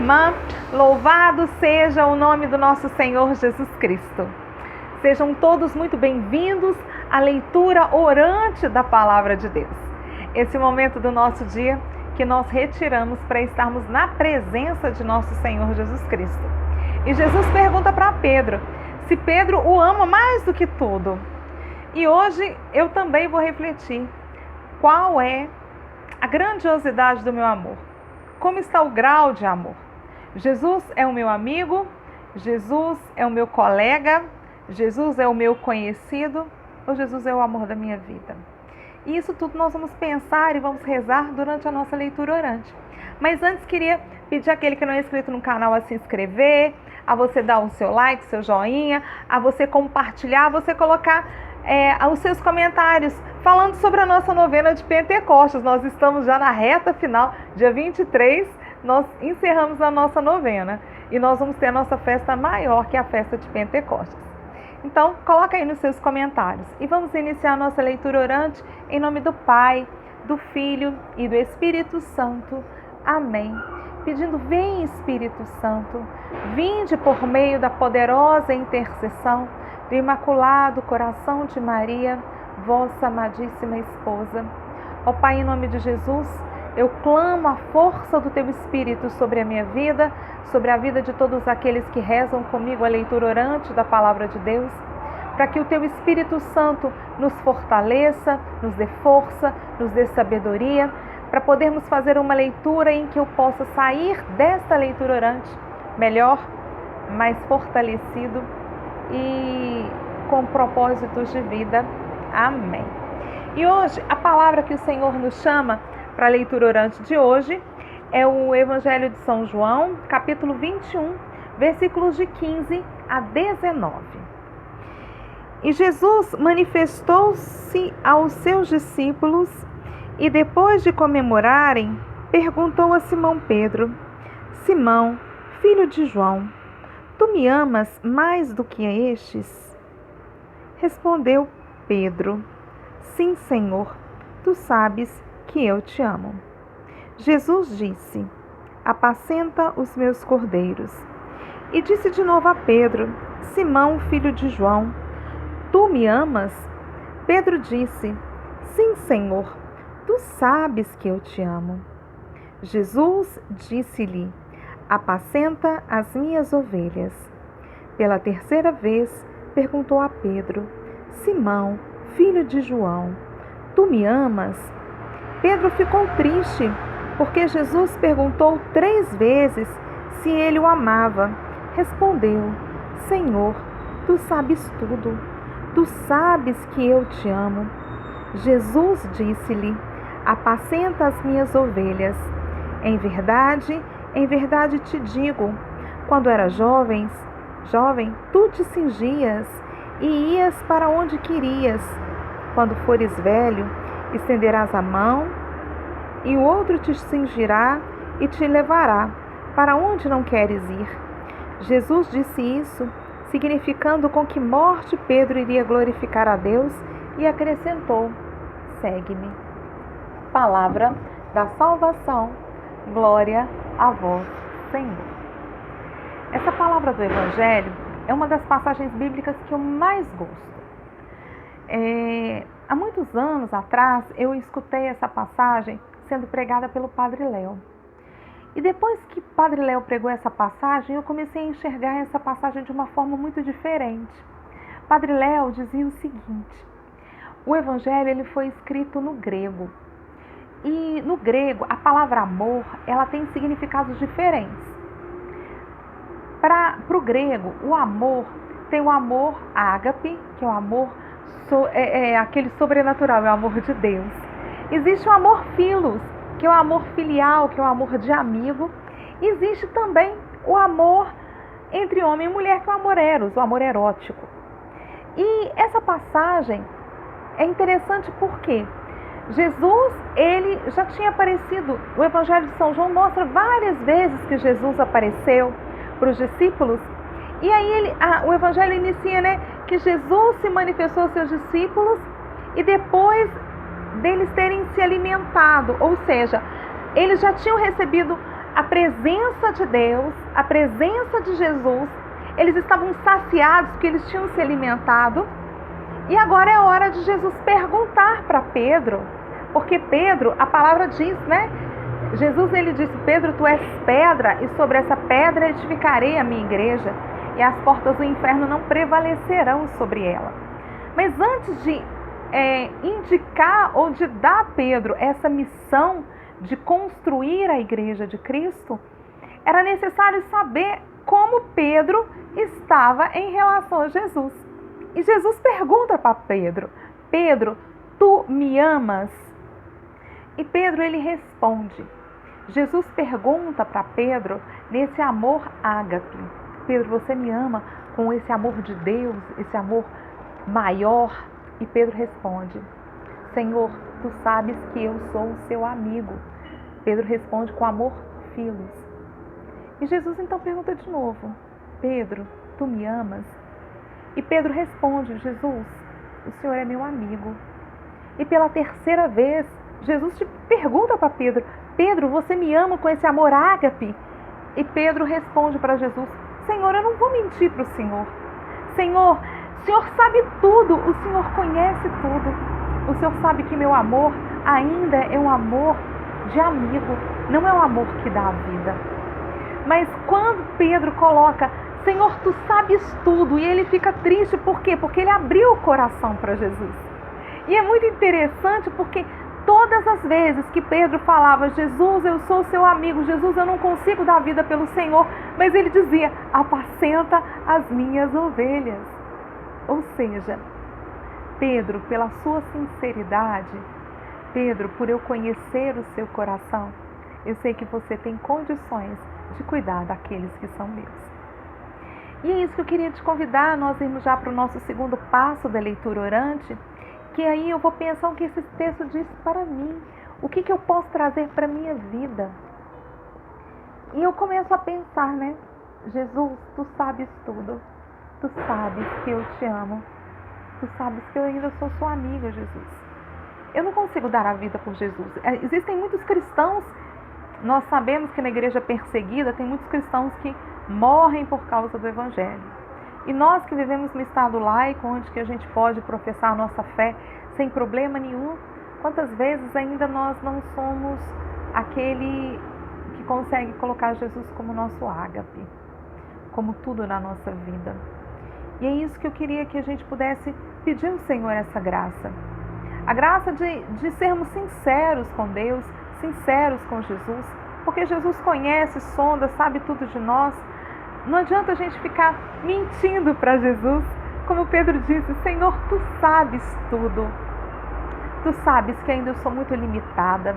irmã, louvado seja o nome do nosso Senhor Jesus Cristo. Sejam todos muito bem-vindos à leitura orante da Palavra de Deus. Esse momento do nosso dia que nós retiramos para estarmos na presença de nosso Senhor Jesus Cristo. E Jesus pergunta para Pedro se Pedro o ama mais do que tudo. E hoje eu também vou refletir qual é a grandiosidade do meu amor. Como está o grau de amor? Jesus é o meu amigo? Jesus é o meu colega? Jesus é o meu conhecido? Ou Jesus é o amor da minha vida? E isso tudo nós vamos pensar e vamos rezar durante a nossa leitura orante. Mas antes queria pedir àquele que não é inscrito no canal a se inscrever, a você dar o seu like, seu joinha, a você compartilhar, a você colocar os seus comentários falando sobre a nossa novena de Pentecostes. Nós estamos já na reta final, dia 23, nós encerramos a nossa novena e nós vamos ter a nossa festa maior, que é a festa de Pentecostes. Então, coloca aí nos seus comentários e vamos iniciar a nossa leitura orante em nome do Pai, do Filho e do Espírito Santo. Amém. Pedindo, vem Espírito Santo, vinde por meio da poderosa intercessão do Imaculado Coração de Maria, vossa amadíssima esposa. Ó Pai, em nome de Jesus, eu clamo a força do Teu Espírito sobre a minha vida, sobre a vida de todos aqueles que rezam comigo a leitura orante da Palavra de Deus, para que o Teu Espírito Santo nos fortaleça, nos dê força, nos dê sabedoria, para podermos fazer uma leitura em que eu possa sair desta leitura orante melhor, mais fortalecido e com propósitos de vida. Amém. E hoje, a palavra que o Senhor nos chama para a leitura orante de hoje é o Evangelho de São João, capítulo 21, versículos de 15 a 19. E Jesus manifestou-se aos seus discípulos e, depois de comemorarem, perguntou a Simão Pedro: Simão, filho de João, tu me amas mais do que a estes? Respondeu Pedro: Sim, Senhor, tu sabes que eu te amo. Jesus disse: Apacenta os meus cordeiros. E disse de novo a Pedro: Simão, filho de João, tu me amas? Pedro disse: Sim, Senhor, tu sabes que eu te amo. Jesus disse-lhe: Apacenta as minhas ovelhas. Pela terceira vez perguntou a Pedro: Simão, filho de João, tu me amas? Pedro ficou triste, porque Jesus perguntou 3 vezes se ele o amava. Respondeu: Senhor, tu sabes tudo. Tu sabes que eu te amo. Jesus disse-lhe: Apacenta as minhas ovelhas. Em verdade te digo, quando eras jovem, tu te cingias e ias para onde querias. Quando fores velho, estenderás a mão e o outro te cingirá e te levará para onde não queres ir. Jesus disse isso, significando com que morte Pedro iria glorificar a Deus, e acrescentou: Segue-me. Palavra da salvação. Glória a vós, Senhor. Essa palavra do Evangelho é uma das passagens bíblicas que eu mais gosto. Há muitos anos atrás, eu escutei essa passagem sendo pregada pelo Padre Léo. E depois que o Padre Léo pregou essa passagem, eu comecei a enxergar essa passagem de uma forma muito diferente. Padre Léo dizia o seguinte: o Evangelho ele foi escrito no grego. E no grego, a palavra amor, ela tem significados diferentes. Para o grego, o amor tem o amor ágape, que é o amor aquele sobrenatural, é o amor de Deus. Existe o amor filos, que é o amor filial, que é o amor de amigo. Existe também o amor entre homem e mulher, que é o amor eros, o amor erótico. E essa passagem é interessante porque Jesus, ele já tinha aparecido, o Evangelho de São João mostra várias vezes que Jesus apareceu para os discípulos. E aí o Evangelho inicia, que Jesus se manifestou aos seus discípulos e depois deles terem se alimentado, ou seja, eles já tinham recebido a presença de Deus, a presença de Jesus. Eles estavam saciados porque eles tinham se alimentado. E agora é hora de Jesus perguntar para Pedro, porque Pedro, a palavra diz, né? Jesus, ele disse: Pedro, tu és pedra, e sobre essa pedra edificarei a minha igreja, e as portas do inferno não prevalecerão sobre ela. Mas antes de indicar ou de dar a Pedro essa missão de construir a igreja de Cristo, era necessário saber como Pedro estava em relação a Jesus. E Jesus pergunta para Pedro: Pedro, tu me amas? E Pedro, ele responde. Jesus pergunta para Pedro nesse amor ágape: Pedro, você me ama com esse amor de Deus, esse amor maior? E Pedro responde: Senhor, tu sabes que eu sou o seu amigo. Pedro responde com amor filos. E Jesus então pergunta de novo: Pedro, tu me amas? E Pedro responde: Jesus, o Senhor é meu amigo. E pela terceira vez, Jesus te pergunta para Pedro: Pedro, você me ama com esse amor ágape? E Pedro responde para Jesus: Senhor, eu não vou mentir para o Senhor. Senhor, o Senhor sabe tudo, o Senhor conhece tudo. O Senhor sabe que meu amor ainda é um amor de amigo, não é um amor que dá a vida. Mas quando Pedro coloca: Senhor, tu sabes tudo, e ele fica triste, por quê? Porque ele abriu o coração para Jesus. E é muito interessante porque todas as vezes que Pedro falava: Jesus, eu sou seu amigo, Jesus, eu não consigo dar vida pelo Senhor, mas ele dizia: apacenta as minhas ovelhas. Ou seja, Pedro, pela sua sinceridade, Pedro, por eu conhecer o seu coração, eu sei que você tem condições de cuidar daqueles que são meus. E é isso que eu queria te convidar, nós irmos já para o nosso segundo passo da leitura orante, que aí eu vou pensar o que esse texto diz para mim, o que eu posso trazer para a minha vida. E eu começo a pensar, né? Jesus, tu sabes tudo, tu sabes que eu te amo, tu sabes que eu ainda sou sua amiga, Jesus. Eu não consigo dar a vida por Jesus. Existem muitos cristãos, nós sabemos que na igreja perseguida tem muitos cristãos que morrem por causa do Evangelho. E nós que vivemos no estado laico, onde que a gente pode professar a nossa fé sem problema nenhum, quantas vezes ainda nós não somos aquele que consegue colocar Jesus como nosso ágape, como tudo na nossa vida. E é isso que eu queria que a gente pudesse pedir ao Senhor, essa graça. A graça de sermos sinceros com Deus, sinceros com Jesus, porque Jesus conhece, sonda, sabe tudo de nós. Não adianta a gente ficar mentindo para Jesus, como Pedro disse: Senhor, tu sabes tudo. Tu sabes que ainda eu sou muito limitada.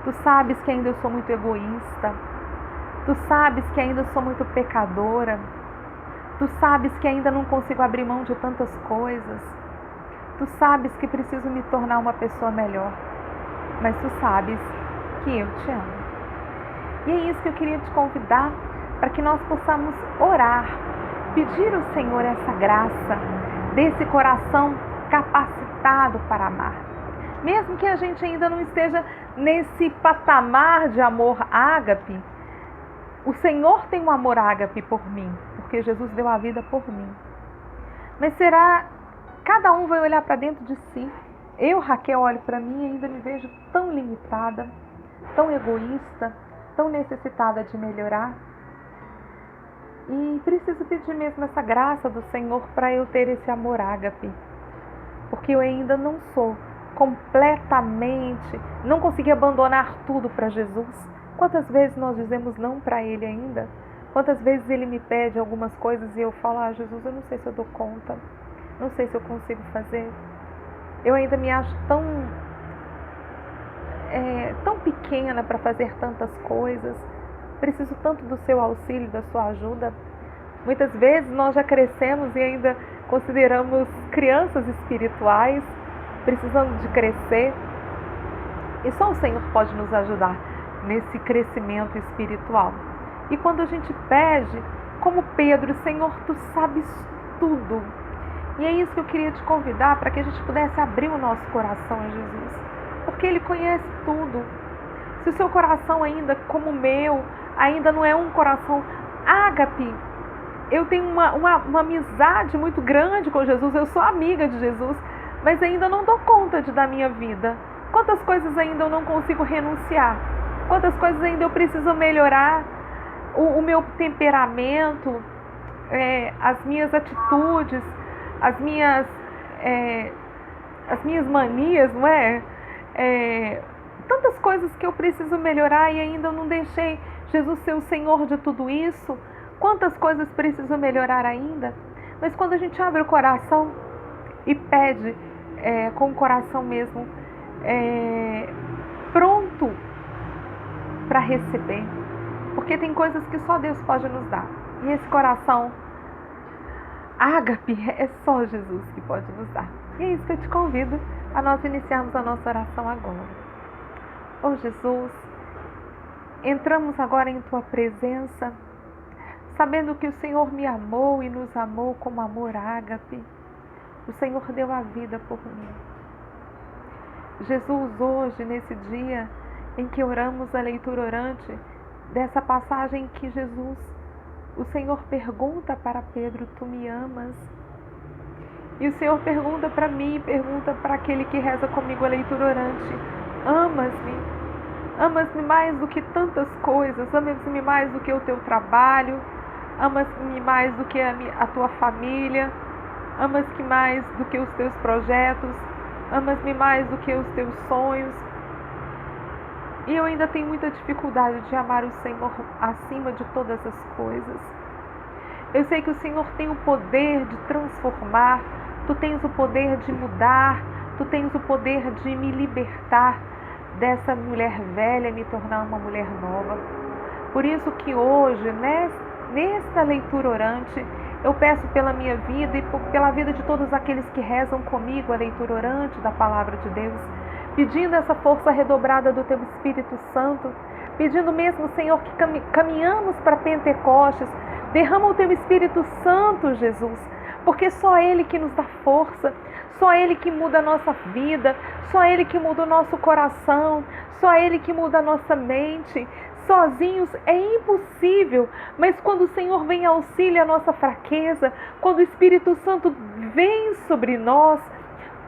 Tu sabes que ainda eu sou muito egoísta. Tu sabes que ainda eu sou muito pecadora. Tu sabes que ainda não consigo abrir mão de tantas coisas. Tu sabes que preciso me tornar uma pessoa melhor. Mas tu sabes que eu te amo. E é isso que eu queria te convidar, para que nós possamos orar, pedir ao Senhor essa graça, desse coração capacitado para amar. Mesmo que a gente ainda não esteja nesse patamar de amor ágape, o Senhor tem um amor ágape por mim, porque Jesus deu a vida por mim. Mas cada um vai olhar para dentro de si. Eu, Raquel, olho para mim e ainda me vejo tão limitada, tão egoísta, tão necessitada de melhorar. E preciso pedir mesmo essa graça do Senhor para eu ter esse amor ágape. Porque eu ainda não sou completamente, não consegui abandonar tudo para Jesus. Quantas vezes nós dizemos não para Ele ainda? Quantas vezes Ele me pede algumas coisas e eu falo: Jesus, eu não sei se eu dou conta, não sei se eu consigo fazer. Eu ainda me acho tão pequena para fazer tantas coisas. Preciso tanto do seu auxílio, da sua ajuda. Muitas vezes nós já crescemos e ainda consideramos crianças espirituais, precisando de crescer. E só o Senhor pode nos ajudar nesse crescimento espiritual. E quando a gente pede, como Pedro: Senhor, tu sabes tudo. E é isso que eu queria te convidar, para que a gente pudesse abrir o nosso coração a Jesus. Porque Ele conhece tudo. Se Se o seu coração ainda, como o meu, ainda não é um coração ágape, eu tenho uma amizade muito grande com Jesus, eu sou amiga de Jesus, mas ainda não dou conta de dar minha vida. Quantas coisas ainda eu não consigo renunciar? Quantas coisas ainda eu preciso melhorar? O meu temperamento, as minhas atitudes, as minhas manias, não é? Tantas coisas que eu preciso melhorar e ainda eu não deixei Jesus ser o Senhor de tudo isso. Quantas coisas preciso melhorar ainda? Mas quando a gente abre o coração e pede com o coração mesmo pronto para receber, porque tem coisas que só Deus pode nos dar. E esse coração ágape é só Jesus que pode nos dar. E é isso que eu te convido a nós iniciarmos a nossa oração agora. Oh Jesus, entramos agora em Tua presença, sabendo que o Senhor me amou e nos amou como amor ágape. O Senhor deu a vida por mim. Jesus, hoje, nesse dia em que oramos a leitura orante, dessa passagem que Jesus, o Senhor pergunta para Pedro, tu me amas? E o Senhor pergunta para mim, pergunta para aquele que reza comigo a leitura orante, amas-me? Amas-me mais do que tantas coisas, amas-me mais do que o teu trabalho, amas-me mais do que a tua família, amas-me mais do que os teus projetos, amas-me mais do que os teus sonhos. E eu ainda tenho muita dificuldade de amar o Senhor acima de todas as coisas. Eu sei que o Senhor tem o poder de transformar, Tu tens o poder de mudar, Tu tens o poder de me libertar dessa mulher velha e me tornar uma mulher nova. Por isso que hoje, nesta leitura orante, eu peço pela minha vida e pela vida de todos aqueles que rezam comigo a leitura orante da Palavra de Deus, pedindo essa força redobrada do Teu Espírito Santo, pedindo mesmo, Senhor, que caminhamos para Pentecostes, derrama o Teu Espírito Santo, Jesus, porque só Ele que nos dá força, só Ele que muda a nossa vida, só Ele que muda o nosso coração, só Ele que muda a nossa mente. Sozinhos é impossível, mas quando o Senhor vem auxílio à nossa fraqueza, quando o Espírito Santo vem sobre nós,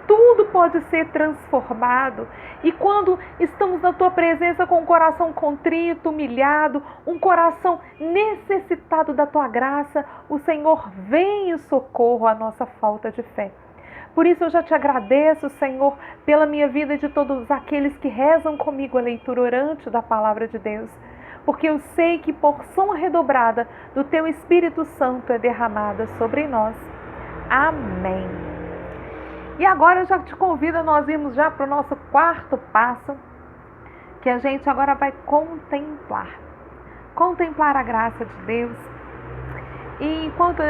tudo pode ser transformado. E quando estamos na Tua presença com o coração contrito, humilhado, um coração necessitado da Tua graça, o Senhor vem em socorro à nossa falta de fé. Por isso eu já te agradeço, Senhor, pela minha vida e de todos aqueles que rezam comigo a leitura orante da Palavra de Deus, porque eu sei que porção redobrada do Teu Espírito Santo é derramada sobre nós. Amém. E agora eu já te convido a nós irmos já para o nosso quarto passo, que a gente agora vai contemplar a graça de Deus. E enquanto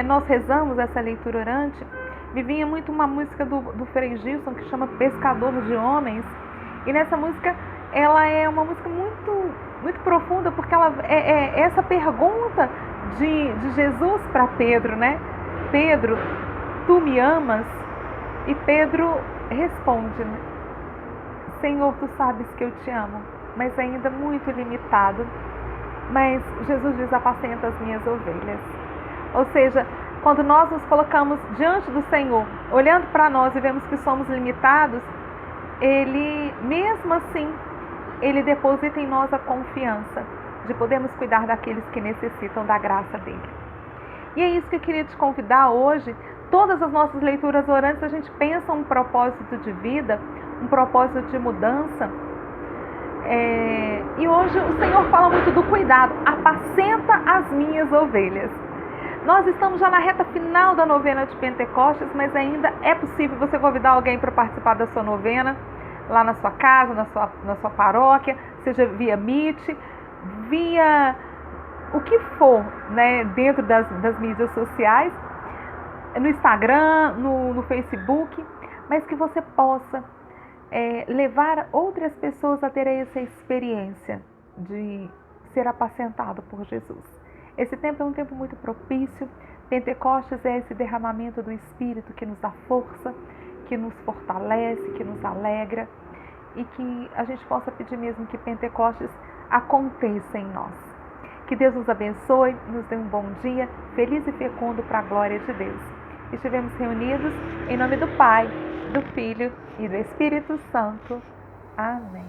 nós rezamos essa leitura orante, me vinha muito uma música do Frei Gilson que chama Pescador de Homens. E nessa música, ela é uma música muito, muito profunda, porque ela é essa pergunta de Jesus para Pedro, né? Pedro, tu me amas? E Pedro responde, né? Senhor, tu sabes que eu te amo, mas ainda muito limitado. Mas Jesus diz, apacenta as minhas ovelhas. Ou seja, quando nós nos colocamos diante do Senhor, olhando para nós e vemos que somos limitados, Ele, mesmo assim, Ele deposita em nós a confiança de podermos cuidar daqueles que necessitam da graça dEle. E é isso que eu queria te convidar hoje. Todas as nossas leituras orantes, a gente pensa um propósito de vida, um propósito de mudança. E hoje o Senhor fala muito do cuidado. Apacenta as minhas ovelhas. Nós estamos já na reta final da novena de Pentecostes, mas ainda é possível você convidar alguém para participar da sua novena, lá na sua casa, na sua paróquia, seja via Meet, via o que for, né, dentro das mídias sociais, no Instagram, no Facebook, mas que você possa levar outras pessoas a ter essa experiência de ser apacentado por Jesus. Esse tempo é um tempo muito propício. Pentecostes é esse derramamento do Espírito que nos dá força, que nos fortalece, que nos alegra. e que a gente possa pedir mesmo que Pentecostes aconteça em nós. Que Deus nos abençoe, nos dê um bom dia, feliz e fecundo para a glória de Deus. Estivemos reunidos em nome do Pai, do Filho e do Espírito Santo. Amém.